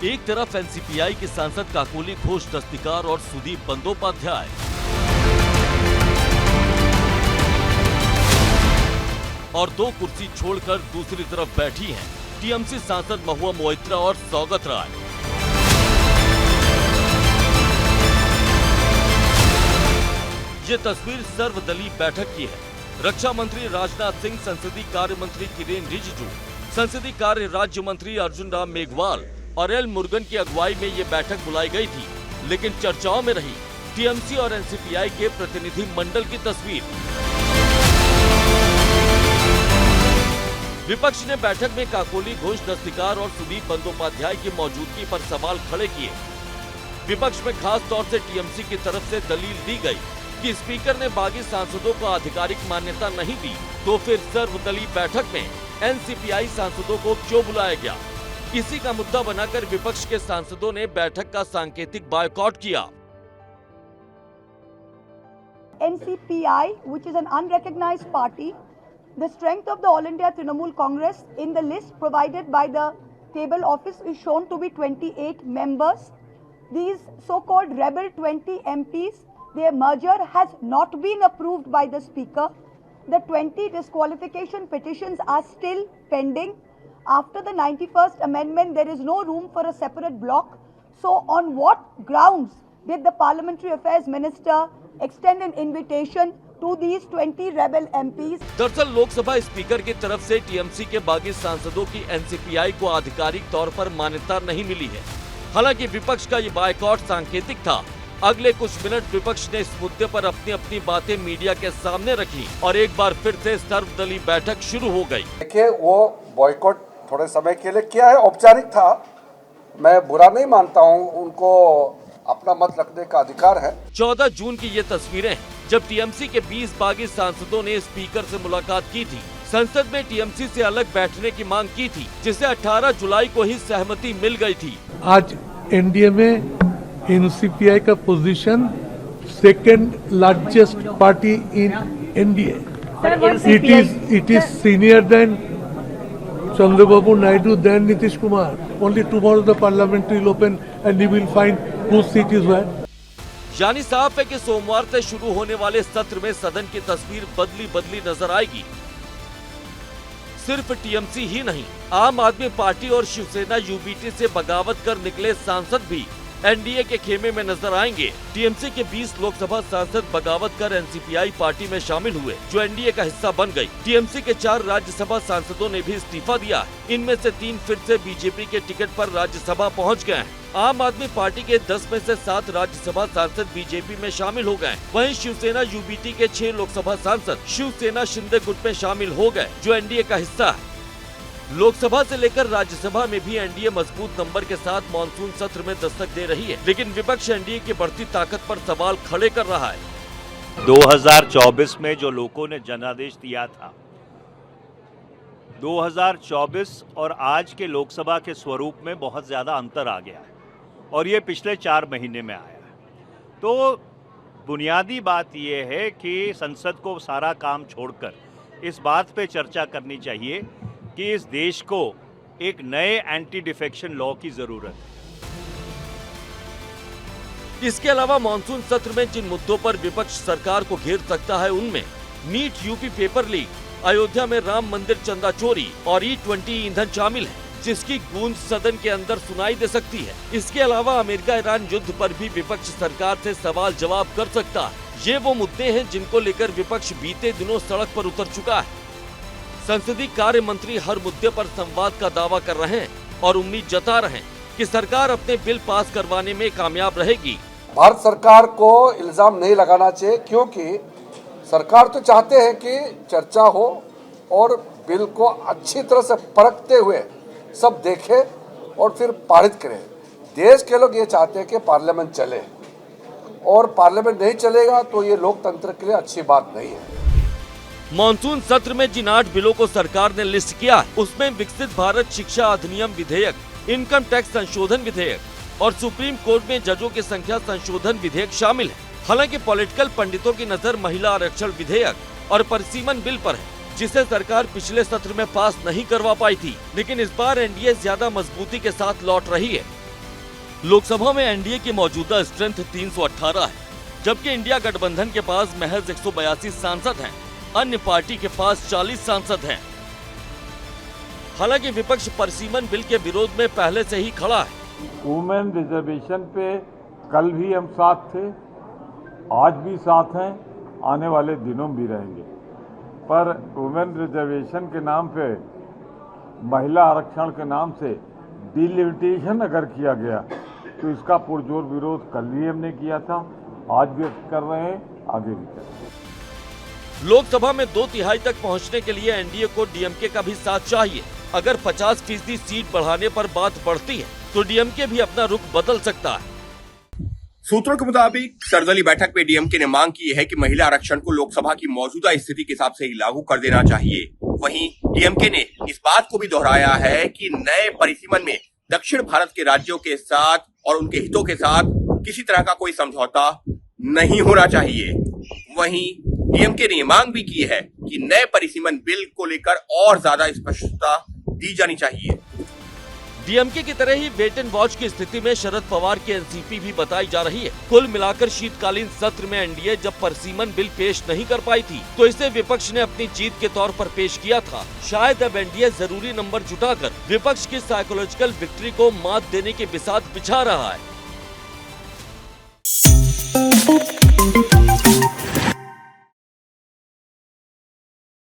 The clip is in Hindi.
एक तरफ एनसीपीआई के सांसद काकोली घोष दस्तिकार और सुदीप बंदोपाध्याय, और 2 कुर्सी छोड़कर दूसरी तरफ बैठी हैं टीएमसी सांसद महुआ मोइत्रा और सौगत राय। ये तस्वीर सर्वदलीय बैठक की है। रक्षा मंत्री राजनाथ सिंह, संसदीय कार्य मंत्री किरेन रिजिजू, संसदीय कार्य राज्य मंत्री अर्जुन राम मेघवाल और एल मुरुगन की अगुवाई में ये बैठक बुलाई गई थी, लेकिन चर्चाओं में रही टीएमसी और एनसीपीआई के प्रतिनिधि मंडल की तस्वीर। विपक्ष ने बैठक में काकोली घोष दस्तिकार और सुदीप बंदोपाध्याय की मौजूदगी पर सवाल खड़े किए। विपक्ष में खास तौर से टीएमसी की तरफ से दलील दी गई कि स्पीकर ने बागी सांसदों को आधिकारिक मान्यता नहीं दी, तो फिर सर्वदलीय बैठक में एनसीपीआई सांसदों को क्यों बुलाया गया। इसी का मुद्दा बनाकर विपक्ष के सांसदों ने बैठक का सांकेतिक बायकॉट किया। NCPI, which is an unrecognized party, the strength of the All India Trinamool Congress in the list provided by the table office is shown to be 28 members. These so-called rebel 20 MPs, their merger has not been approved by the Speaker. The 20 disqualification petitions are still pending. After the 91st Amendment, there is no room for a separate block. So on what grounds did the Parliamentary Affairs Minister extend an invitation to these 20 rebel MPs? दरअसल लोकसभा स्पीकर की तरफ से टीएमसी के बागी सांसदों की एनसीपीआई को आधिकारिक तौर पर मान्यता नहीं मिली है। हालांकि विपक्ष का ये बायकॉट सांकेतिक था। अगले कुछ मिनट विपक्ष ने इस मुद्दे पर अपनी अपनी बातें मीडिया के सामने रखी और एक बार फिर से सर्वदलीय बैठक शुरू हो गई। देखिए, वो बॉयकॉट थोड़े समय के लिए किया है, औपचारिक था, मैं बुरा नहीं मानता हूँ, उनको अपना मत रखने का अधिकार है। 14 जून की ये तस्वीरें जब टीएमसी के 20 बागी सांसदों ने स्पीकर से मुलाकात की थी, संसद में टीएमसी से अलग बैठने की मांग की थी, जिसे 18 जुलाई को ही सहमति मिल गई थी। आज एनडीए में एनसीपीआई का position second largest party in NDA. It is senior then Chandrababu Naidu, then Nitish Kumar. Only tomorrow the parliament will open and you will find whose seat is where. यानी साफ है कि सोमवार से शुरू होने वाले सत्र में सदन की तस्वीर बदली नजर आएगी। सिर्फ टीएमसी ही नहीं, आम आदमी पार्टी और शिवसेना यूबीटी से बगावत कर निकले सांसद भी एनडीए के खेमे में नजर आएंगे। टीएमसी के 20 लोकसभा सांसद बगावत कर एनसीपीआई पार्टी में शामिल हुए, जो एनडीए का हिस्सा बन गई। टीएमसी के 4 राज्यसभा सांसदों ने भी इस्तीफा दिया। इनमें से 3 फिर से बीजेपी के टिकट पर राज्यसभा पहुंच गए हैं। आम आदमी पार्टी के 10 में से 7 राज्यसभा सांसद बीजेपी में शामिल हो गए। वहीं शिवसेना यूबीटी के 6 लोकसभा सांसद शिवसेना शिंदे गुट में शामिल हो गए, जो एनडीए का हिस्सा है। लोकसभा से लेकर राज्यसभा में भी एनडीए मजबूत नंबर के साथ मानसून सत्र में दस्तक दे रही है, लेकिन विपक्ष एनडीए की बढ़ती ताकत पर सवाल खड़े कर रहा है। 2024 में जो लोगों ने जनादेश दिया था, 2024 और आज के लोकसभा के स्वरूप में बहुत ज्यादा अंतर आ गया है और ये पिछले 4 महीने में आया है। तो बुनियादी बात ये है कि संसद को सारा काम छोड़कर इस बात पे चर्चा करनी चाहिए कि इस देश को एक नए एंटी डिफेक्शन लॉ की जरूरत है। इसके अलावा मानसून सत्र में जिन मुद्दों पर विपक्ष सरकार को घेर सकता है, उनमें NEET UP paper leak, Ayodhya में राम मंदिर चंदा चोरी और E20 ईंधन शामिल है, जिसकी गूंज सदन के अंदर सुनाई दे सकती है। इसके अलावा अमेरिका ईरान युद्ध पर भी विपक्ष सरकार से सवाल जवाब कर सकता है। ये वो मुद्दे हैं जिनको लेकर विपक्ष बीते दिनों सड़क पर उतर चुका है। संसदीय कार्य मंत्री हर मुद्दे पर संवाद का दावा कर रहे हैं और उम्मीद जता रहे हैं कि सरकार अपने बिल पास करवाने में कामयाब रहेगी। भारत सरकार को इल्जाम नहीं लगाना चाहिए, क्योंकि सरकार तो चाहते हैं कि चर्चा हो और बिल को अच्छी तरह से परखते हुए सब देखे और फिर पारित करें। देश के लोग ये चाहते हैं कि पार्लियामेंट चले, और पार्लियामेंट नहीं चलेगा तो ये लोकतंत्र के लिए अच्छी बात नहीं है। मानसून सत्र में जिन 8 बिलों को सरकार ने लिस्ट किया है, उसमें विकसित भारत शिक्षा अधिनियम विधेयक, इनकम टैक्स संशोधन विधेयक और सुप्रीम कोर्ट में जजों की संख्या संशोधन विधेयक शामिल है। हालांकि पॉलिटिकल पंडितों की नजर महिला आरक्षण विधेयक और परिसीमन बिल पर है, जिसे सरकार पिछले सत्र में पास नहीं करवा पाई थी, लेकिन इस बार एनडीए ज्यादा मजबूती के साथ लौट रही है। लोकसभा में एनडीए की मौजूदा स्ट्रेंथ 318 है, जबकि इंडिया गठबंधन के पास महज 182 सांसद हैं। अन्य पार्टी के पास 40 सांसद हैं। हालांकि विपक्ष परिसीमन बिल के विरोध में पहले से ही खड़ा है। वुमेन रिजर्वेशन पे कल भी हम साथ थे, आज भी साथ हैं, आने वाले दिनों में भी रहेंगे। पर वुमेन रिजर्वेशन के नाम पे, महिला आरक्षण के नाम से डिलिमिटेशन अगर किया गया तो इसका पुरजोर विरोध कल भी हमने किया था, आज भी कर रहे हैं, आगे भी करेंगे। लोकसभा में 2/3 तक पहुंचने के लिए एनडीए को डीएमके का भी साथ चाहिए। अगर 50% सीट बढ़ाने पर बात बढ़ती है तो डीएमके भी अपना रुख बदल सकता है। सूत्रों के मुताबिक सर्वदलीय बैठक में डीएमके ने मांग की है कि महिला आरक्षण को लोकसभा की मौजूदा स्थिति के हिसाब से ही लागू कर देना चाहिए। वहीं डीएमके ने इस बात को भी दोहराया है कि नए परिसीमन में दक्षिण भारत के राज्यों के साथ और उनके हितों के साथ किसी तरह का कोई समझौता नहीं होना चाहिए। वहीं डीएमके ने मांग भी की है कि नए परिसीमन बिल को लेकर और ज्यादा स्पष्टता दी जानी चाहिए। डीएमके की तरह ही वेट एंड वॉच की स्थिति में शरद पवार की एनसीपी भी बताई जा रही है। कुल मिलाकर शीतकालीन सत्र में एनडीए जब परिसीमन बिल पेश नहीं कर पाई थी तो इसे विपक्ष ने अपनी जीत के तौर पर पेश किया था। शायद अब एनडीए जरूरी नंबर जुटाकर विपक्ष की साइकोलॉजिकल विक्ट्री को मात देने की बिसात बिछा रहा है।